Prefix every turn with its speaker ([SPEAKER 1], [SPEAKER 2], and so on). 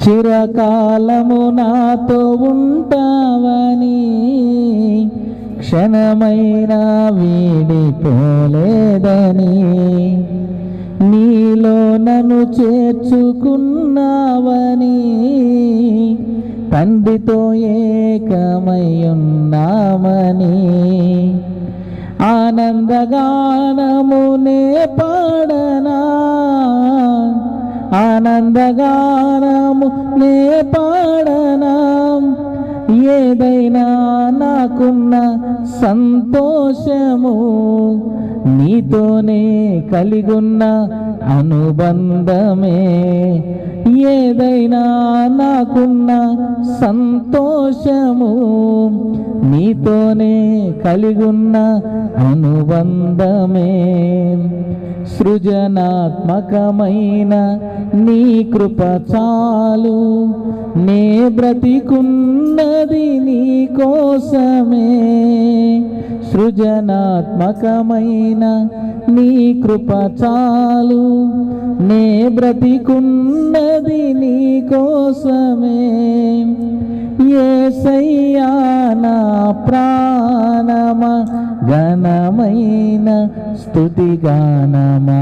[SPEAKER 1] చిరకాలము నాతో ఉంటావని క్షణమైనా వీడిపోలేదని నీలో నన్ను చేర్చుకున్నావని తండ్రితో ఏకమై ఉన్నామని ఆనందగానమునే పాడనా ఆనందగానము నే పాడనా ఏదైనా నాకున్న సంతోషము నీతోనే కలిగున్న అనుబంధమే ఏదైనా నాకున్న సంతోషము నీతోనే కలిగున్న అనుబంధమే సృజనాత్మకమైన నీ కృప చాలు నే బ్రతికున్నది నీ కోసమే సృజనాత్మకమైన నీ కృప చాలు నే బ్రతికున్నది నీ కోసమే యేసయ్యా నా ప్రాణమా ఘనమైన స్తుతి గానమా